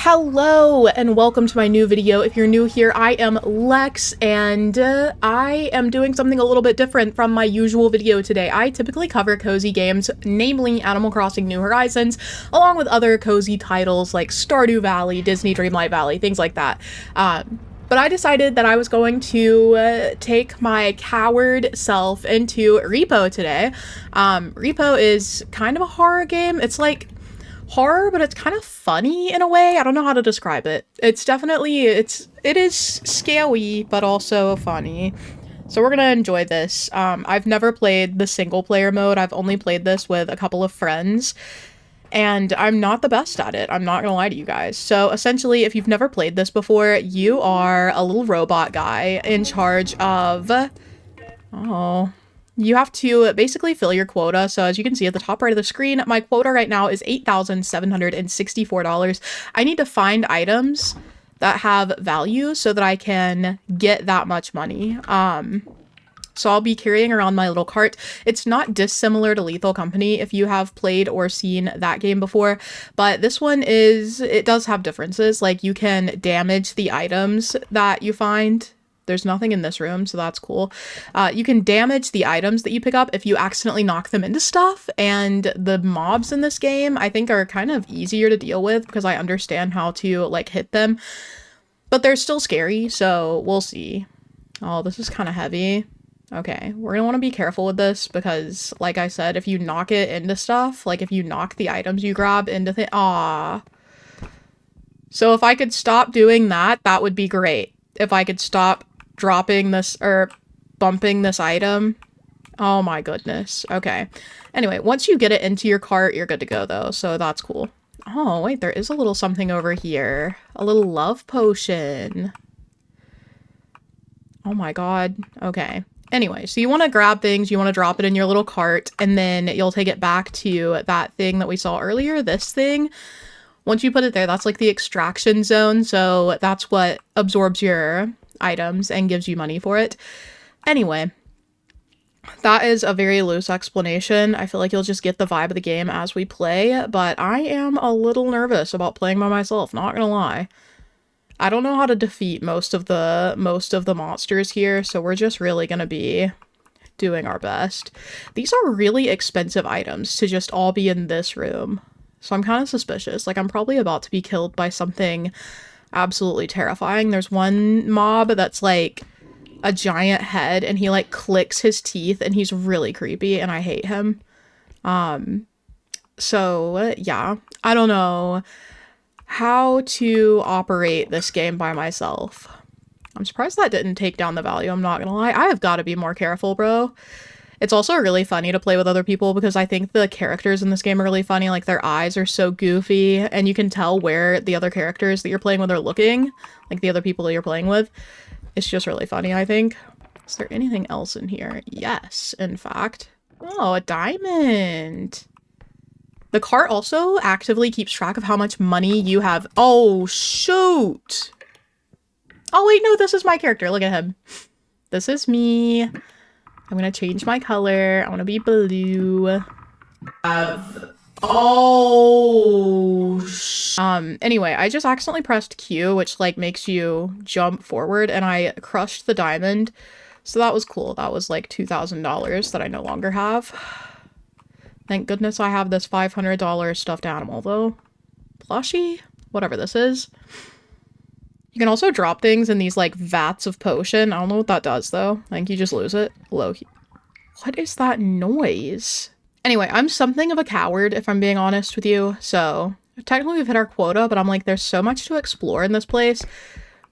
Hello and welcome to my new video. If you're new here, I am Lex and I am doing something a little bit different from my usual video today. I typically cover cozy games, namely Animal Crossing New Horizons, along with other cozy titles like Stardew Valley, Disney Dreamlight Valley, things like that. But I decided that I was going to take my coward self into REPO today. REPO is kind of a horror game. It's like horror, but it's kind of funny in a way. I don't know how to describe it. It's definitely, it is scary, but also funny. So we're gonna enjoy this. I've never played the single player mode. I've only played this with a couple of friends, and I'm not the best at it. I'm not gonna lie to you guys. So essentially, if you've never played this before, you are a little robot guy in charge of, you have to basically fill your quota. So as you can see at the top right of the screen, my quota right now is $8,764. I need to find items that have value so that I can get that much money. So I'll be carrying around my little cart. It's not dissimilar to Lethal Company if you have played or seen that game before, but this one it does have differences. Like you can damage the items that you find. There's nothing in this room, so that's cool. You can damage the items that you pick up if you accidentally knock them into stuff, and the mobs in this game, I think, are kind of easier to deal with because I understand how to, like, hit them. But they're still scary, so we'll see. Oh, this is kind of heavy. Okay, we're gonna want to be careful with this because, like I said, if you knock it into stuff, like if you knock the items you grab into So if I could stop doing that, that would be great. If I could stop dropping this or bumping this item. Oh my goodness. Okay. Anyway, once you get it into your cart, you're good to go though. So that's cool. Oh, wait, there is a little something over here. A little love potion. Oh my god. Okay. Anyway, so you want to grab things, you want to drop it in your little cart, and then you'll take it back to that thing that we saw earlier, this thing. Once you put it there, that's like the extraction zone, so that's what absorbs your items and gives you money for it. Anyway, that is a very loose explanation. I feel like you'll just get the vibe of the game as we play, but I am a little nervous about playing by myself, not gonna lie. I don't know how to defeat most of the monsters here, so we're just really gonna be doing our best. These are really expensive items to just all be in this room. So I'm kind of suspicious. Like, I'm probably about to be killed by something absolutely terrifying. There's one mob that's like a giant head and he like clicks his teeth and he's really creepy and I hate him. So yeah, I don't know how to operate this game by myself. I'm surprised that didn't take down the value, I'm not gonna lie. I have got to be more careful, bro. It's also really funny to play with other people because I think the characters in this game are really funny. Like, their eyes are so goofy, and you can tell where the other characters that you're playing with are looking. Like, the other people that you're playing with. It's just really funny, I think. Is there anything else in here? Yes, in fact. Oh, a diamond! The cart also actively keeps track of how much money you have. Oh, shoot! Oh, wait, no, this is my character. Look at him. This is me. I'm gonna change my color. I want to be blue. Anyway, I just accidentally pressed Q, which like makes you jump forward, and I crushed the diamond. So that was cool. That was like $2,000 that I no longer have. Thank goodness I have this $500 stuffed animal though. Plushie? Whatever this is. You can also drop things in these, like, vats of potion. I don't know what that does, though. I think you just lose it. Low-key. What is that noise? Anyway, I'm something of a coward, if I'm being honest with you. So, technically we've hit our quota, but I'm like, there's so much to explore in this place.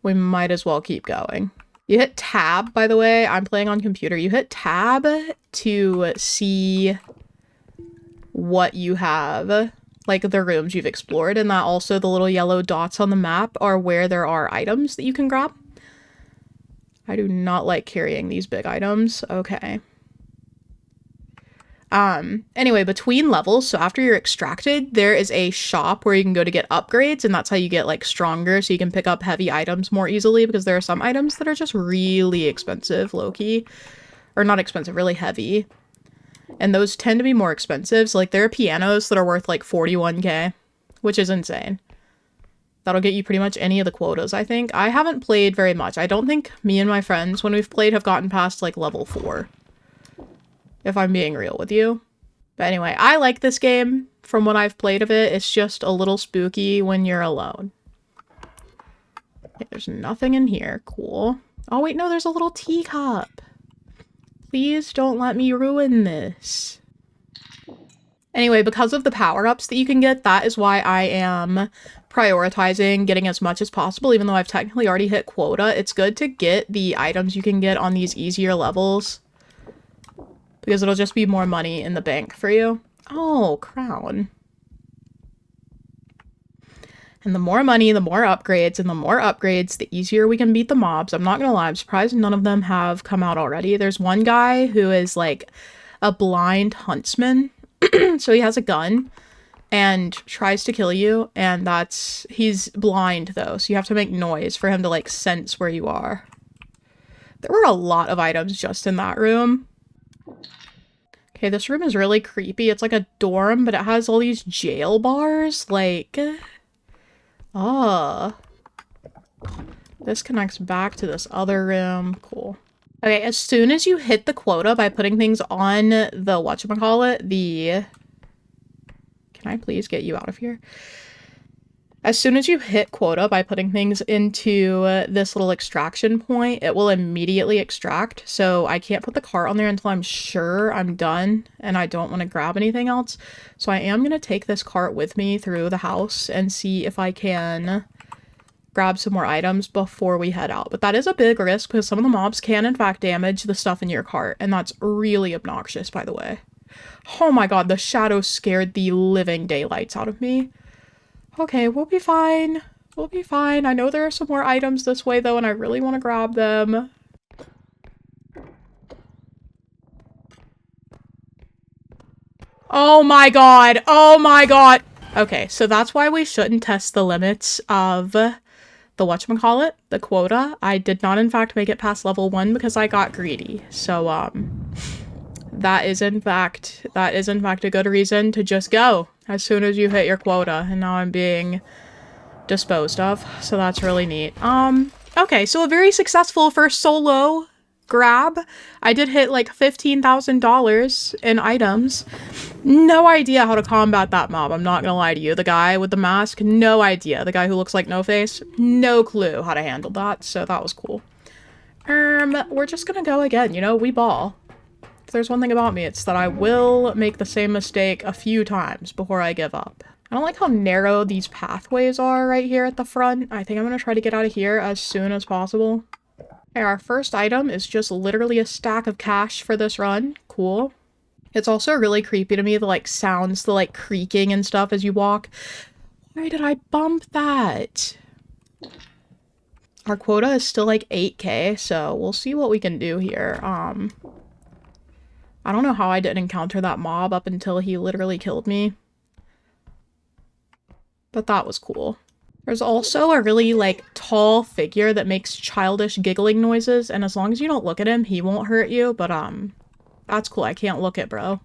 We might as well keep going. You hit tab, by the way. I'm playing on computer. You hit tab to see what you have. Like the rooms you've explored, and that also the little yellow dots on the map are where there are items that you can grab. I do not like carrying these big items. Okay. Anyway, between levels, so after you're extracted, there is a shop where you can go to get upgrades, and that's how you get like stronger, so you can pick up heavy items more easily, because there are some items that are just really expensive, low-key. Or not expensive, really heavy. And those tend to be more expensive. So, like, there are pianos that are worth, like, 41k, which is insane. That'll get you pretty much any of the quotas, I think. I haven't played very much. I don't think me and my friends, when we've played, have gotten past, like, level 4. If I'm being real with you. But anyway, I like this game from what I've played of it. It's just a little spooky when you're alone. Okay, there's nothing in here. Cool. Oh, wait, no, there's a little teacup. Please don't let me ruin this. Anyway, because of the power-ups that you can get, that is why I am prioritizing getting as much as possible, even though I've technically already hit quota. It's good to get the items you can get on these easier levels, because it'll just be more money in the bank for you. Oh, crown. And the more money, the more upgrades, and the more upgrades, the easier we can beat the mobs. I'm not gonna lie, I'm surprised none of them have come out already. There's one guy who is like a blind huntsman. So he has a gun and tries to kill you, and he's blind though, so you have to make noise for him to like sense where you are. There were a lot of items just in that room. Okay, this room is really creepy. It's like a dorm, but it has all these jail bars, like... This connects back to this other room. Cool. Okay, as soon as you hit the quota by putting things on the whatchamacallit, the... Can I please get you out of here? As soon as you hit quota by putting things into this little extraction point, it will immediately extract. So I can't put the cart on there until I'm sure I'm done and I don't want to grab anything else. So I am going to take this cart with me through the house and see if I can grab some more items before we head out. But that is a big risk because some of the mobs can in fact damage the stuff in your cart, and that's really obnoxious, by the way. Oh my god, the shadow scared the living daylights out of me. Okay, we'll be fine. We'll be fine. I know there are some more items this way, though, and I really want to grab them. Oh my god! Oh my god! Okay, so that's why we shouldn't test the limits of the whatchamacallit, the quota. I did not, in fact, make it past level 1 because I got greedy. So, that is in fact a good reason to just go as soon as you hit your quota, and now I'm being disposed of, so that's really neat. Okay, so a very successful first solo grab. I did hit like $15,000 in items. No idea how to combat that mob, I'm not gonna lie to you. The guy with the mask, no idea. The guy who looks like No Face, no clue how to handle that, so that was cool. We're just gonna go again, you know, we ball. If there's one thing about me, it's that I will make the same mistake a few times before I give up. I don't like how narrow these pathways are right here at the front. I think I'm gonna try to get out of here as soon as possible. Okay, our first item is just literally a stack of cash for this run. Cool. It's also really creepy to me, the like sounds, the like creaking and stuff as you walk. Why did I bump that? Our quota is still like 8k, so we'll see what we can do here. I don't know how I didn't encounter that mob up until he literally killed me. But that was cool. There's also a really, like, tall figure that makes childish giggling noises, and as long as you don't look at him, he won't hurt you, but, that's cool. I can't look it, bro.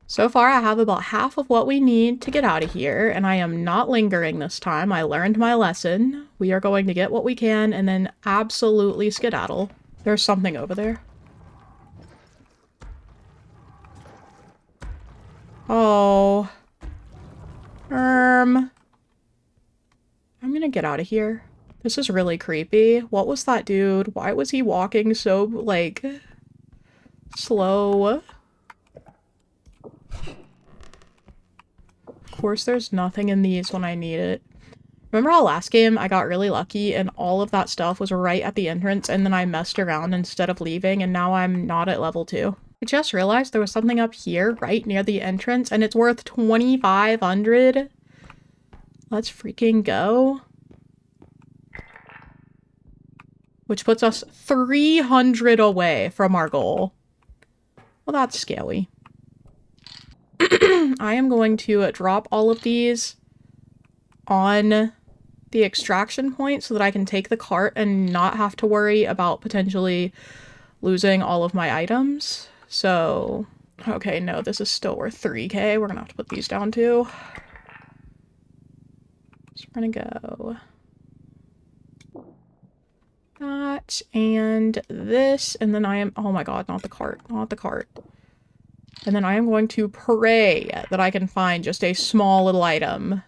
So far, I have about half of what we need to get out of here, and I am not lingering this time. I learned my lesson. We are going to get what we can, and then absolutely skedaddle. There's something over there. Oh. I'm gonna get out of here. This is really creepy. What was that dude? Why was he walking so, like, slow? Of course there's nothing in these when I need it. Remember how last game I got really lucky and all of that stuff was right at the entrance and then I messed around instead of leaving and now I'm not at level 2? I just realized there was something up here right near the entrance and it's worth 2,500. Let's freaking go. Which puts us 300 away from our goal. Well, that's scary. I am going to drop all of these on the extraction point so that I can take the cart and not have to worry about potentially losing all of my items. So, okay, no, this is still worth 3k. We're gonna have to put these down too. So we're gonna go That and this, and then I am, oh my god, not the cart, not the cart. And then I am going to pray that I can find just a small little item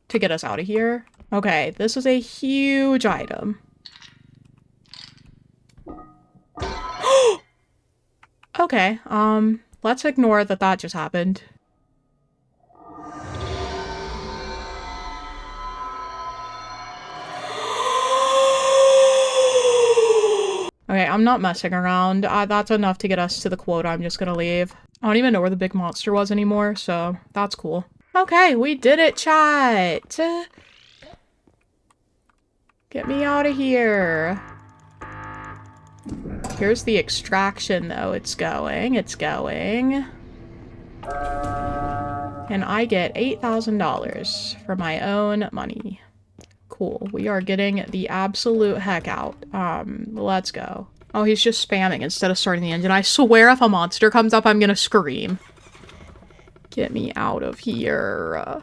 to get us out of here. Okay, this is a huge item. Okay, let's ignore that that just happened. Okay, I'm not messing around. That's enough to get us to the quota. I'm just gonna leave. I don't even know where the big monster was anymore, so that's cool. Okay, we did it, chat! Get me out of here. Here's the extraction, though. It's going. And I get $8,000 for my own money. Cool. We are getting the absolute heck out. Let's go. Oh, he's just spamming instead of starting the engine. I swear if a monster comes up, I'm gonna scream. Get me out of here.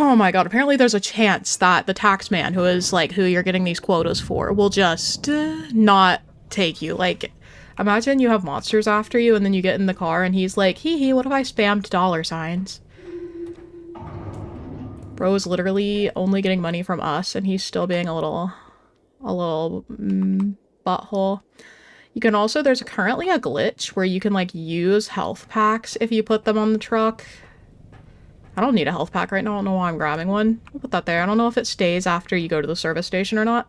Oh my god, apparently there's a chance that the tax man, who is, like, who you're getting these quotas for, will just not take you. Like, imagine you have monsters after you and then you get in the car and he's like, hee hee, what if I spammed $signs? Bro is literally only getting money from us and he's still being a little butthole. You can also, there's currently a glitch where you can, like, use health packs if you put them on the truck. I don't need a health pack right now. I don't know why I'm grabbing one. I'll put that there. I don't know if it stays after you go to the service station or not.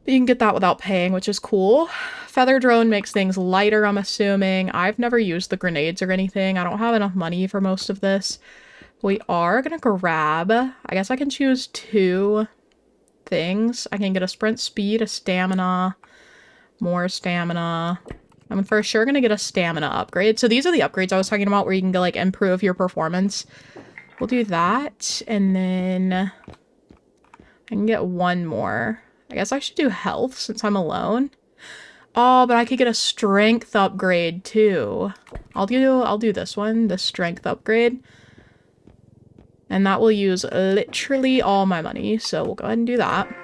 But you can get that without paying, which is cool. Feather drone makes things lighter, I'm assuming. I've never used the grenades or anything. I don't have enough money for most of this. We are gonna grab... I guess I can choose 2 things. I can get a sprint speed, a stamina, more stamina... I'm for sure gonna get a stamina upgrade. So these are the upgrades I was talking about where you can go, like, improve your performance. We'll do that, and then I can get 1 more. I guess I should do health since I'm alone. Oh, but I could get a strength upgrade too. I'll do this one, the strength upgrade. And that will use literally all my money, so we'll go ahead and do that.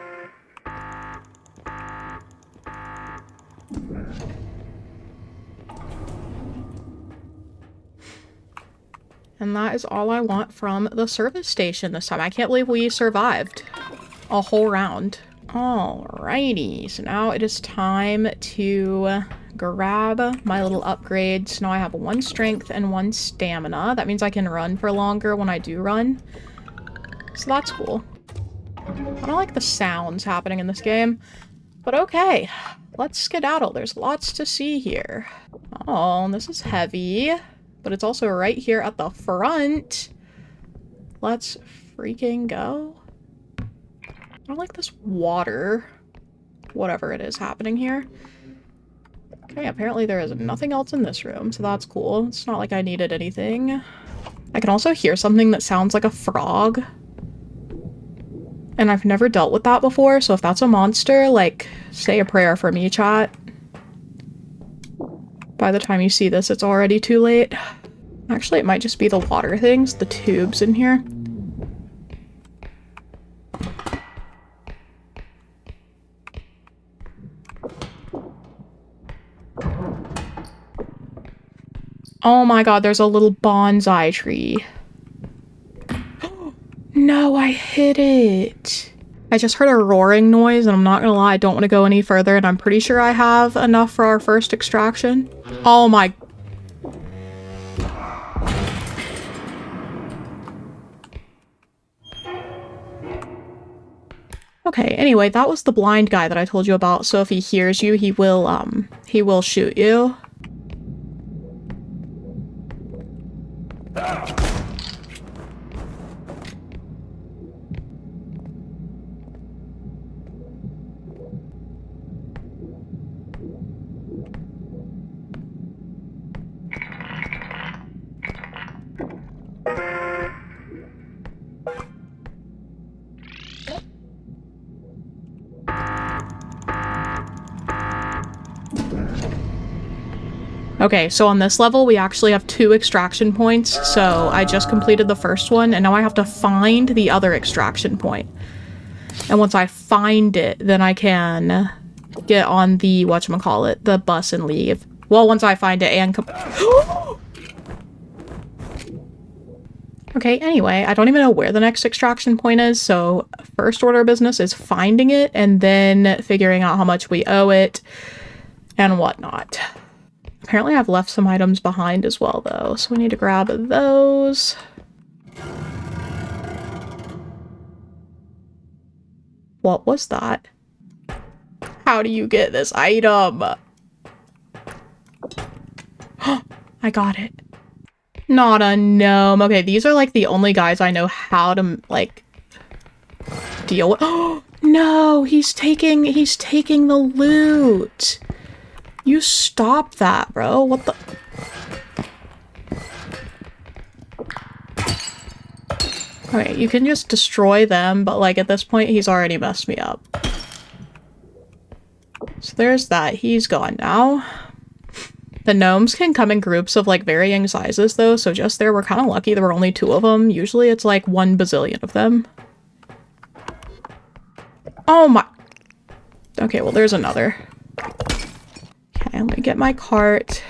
And that is all I want from the service station this time. I can't believe we survived a whole round. Alrighty, so now it is time to grab my little upgrades. Now I have 1 strength and 1 stamina. That means I can run for longer when I do run. So that's cool. I don't like the sounds happening in this game. But okay, let's skedaddle. There's lots to see here. Oh, this is heavy. But it's also right here at the front. Let's freaking go. I don't like this water. Whatever it is happening here. Okay, apparently there is nothing else in this room, so that's cool. It's not like I needed anything. I can also hear something that sounds like a frog. And I've never dealt with that before, so if that's a monster, like, say a prayer for me, chat. By the time you see this, it's already too late. Actually, it might just be the water things, the tubes in here. Oh my god, there's a little bonsai tree. No, I hit it. I just heard a roaring noise, and I'm not gonna lie, I don't want to go any further, and I'm pretty sure I have enough for our first extraction. Oh my... Okay, anyway, that was the blind guy that I told you about, so if he hears you, he will shoot you. Okay, so on this level, we actually have 2 extraction points, so I just completed the first one, and now I have to find the other extraction point. And once I find it, then I can get on the, whatchamacallit, the bus and leave. Well, once I find it and come... Okay, anyway, I don't even know where the next extraction point is, so first order of business is finding it and then figuring out how much we owe it and whatnot. Apparently I've left some items behind as well, though, so we need to grab those. What was that? How do you get this item? I got it. Not a gnome. Okay, these are like the only guys I know how to like deal with. Oh no, he's taking the loot. You stop that, bro. What the? Okay, you can just destroy them, but like at this point he's already messed me up. So there's that. He's gone now. The gnomes can come in groups of like varying sizes though, so just there we're kind of lucky there were only 2 of them. Usually it's like 1 bazillion of them. Oh my... Okay, well there's another. Okay, let me get my cart.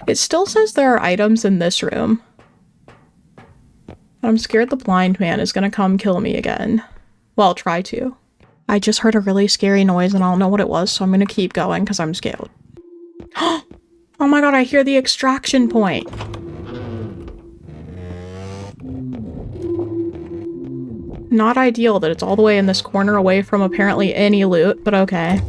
It still says there are items in this room. I'm scared the blind man is gonna come kill me again. Well, try to. I just heard a really scary noise and I don't know what it was, so I'm gonna keep going because I'm scared. Oh my god, I hear the extraction point! Not ideal that it's all the way in this corner away from apparently any loot, but okay.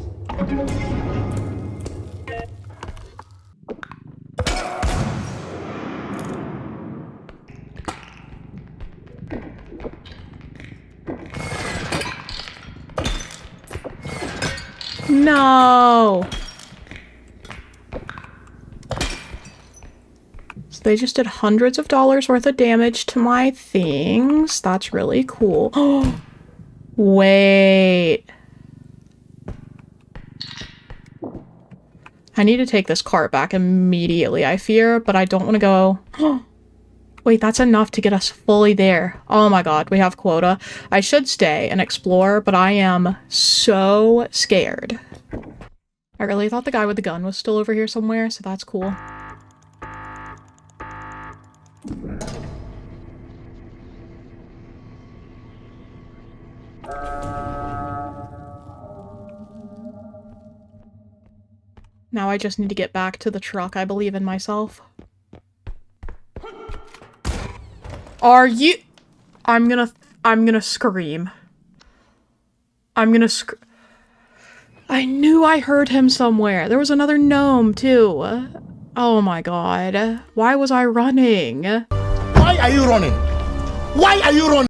No! So they just did hundreds of dollars worth of damage to my things. That's really cool. Oh, wait. I need to take this cart back immediately, I fear, but I don't want to go... Wait, that's enough to get us fully there. Oh my god, we have quota. I should stay and explore, but I am so scared. I really thought the guy with the gun was still over here somewhere, so that's cool. Now I just need to get back to the truck. I believe in myself. Are you- I'm gonna scream. I knew I heard him somewhere. There was another gnome, too. Oh my god. Why was I running? Why are you running? Why are you running?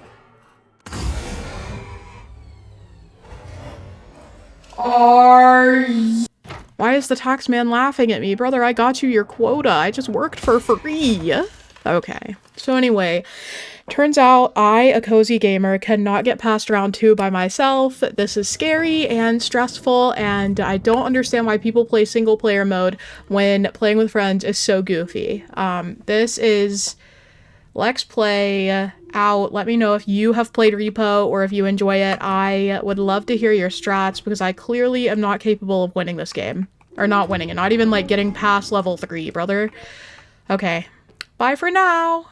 Why is the tax man laughing at me? Brother, I got you your quota. I just worked for free. Okay. So anyway, turns out I, a cozy gamer, cannot get past round 2 by myself. This is scary and stressful, and I don't understand why people play single player mode when playing with friends is so goofy. This is Lex Play out. Let me know if you have played Repo or if you enjoy it. I would love to hear your strats because I clearly am not capable of winning this game. Or not winning, and not even like getting past level 3, brother. Okay. Bye for now!